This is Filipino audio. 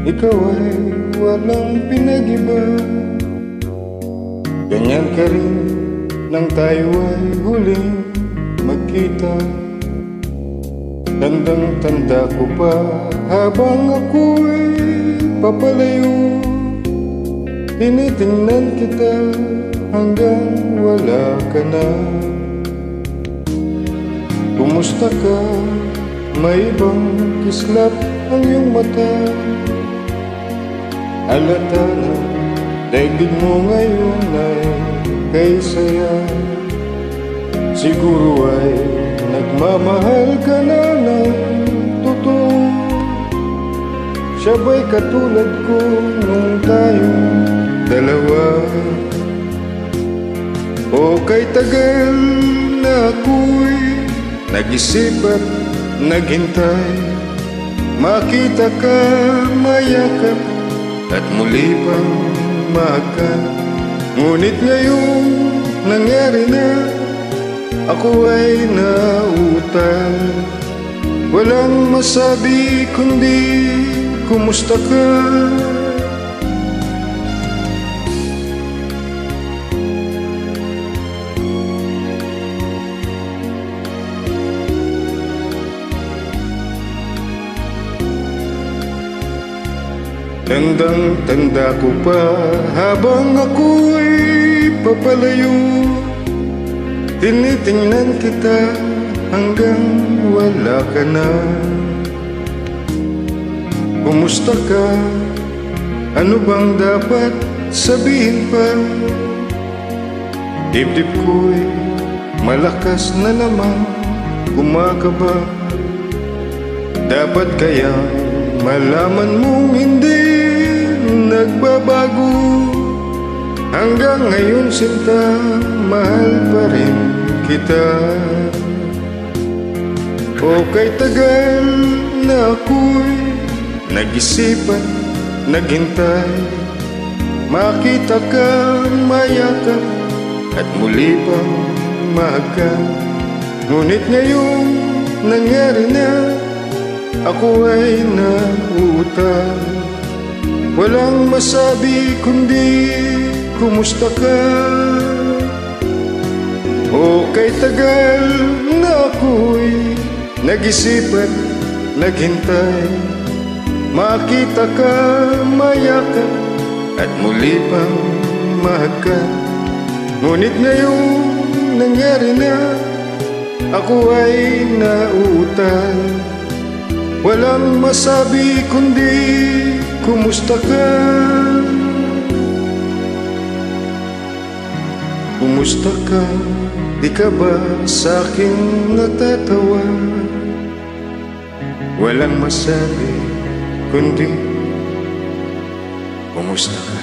ikaw ay walang pinag-iba. Ganyan ka rin nang tayo ay huling magkita. Tandang-tanda ko pa habang ako'y papalayo, tinitingnan kita hanggang wala ka na. Kumusta ka? May ibang kislap ang iyong mata. Halata na daigdig mo ngayon ay kay saya. Siguro ay nagmamahal ka na ng totoo. Siya ba'y katulad ko nung tayong dalawa? O kay tagal na ako'y nag-isip at naghintay, makita ka, mayakap at muli pang mahagkan. Ngunit ngayong nangyari na, ako ay nauutal. Walang masabi kundi kumusta ka? Tandang-tanda ko pa habang ako'y papalayo, tinitingnan kita hanggang wala ka na. Kumusta ka? Ano bang dapat sabihin pa? Dibdib ko'y malakas na naman kumakaba. Dapat kaya malaman mong hindi nagbabago. Hanggang ngayon sinta, mahal pa rin kita. O kay tagal na ako'y nag-isip at naghintay, makita ka, mayakap at muli pang mahagkan. Ngunit ngayong nangyari na, ako ay nauutal. Walang masabi kundi kumusta ka? O kay tagal na ako'y nag-isip at naghintay, makita ka, mayakap at muli pang mahagkan. Ngunit ngayong nangyari na, ako ay nauutal. Walang masabi kundi kumusta ka? Kumusta ka? Di ka ba sa'kin natatawa? Walang masabi kundi kumusta ka?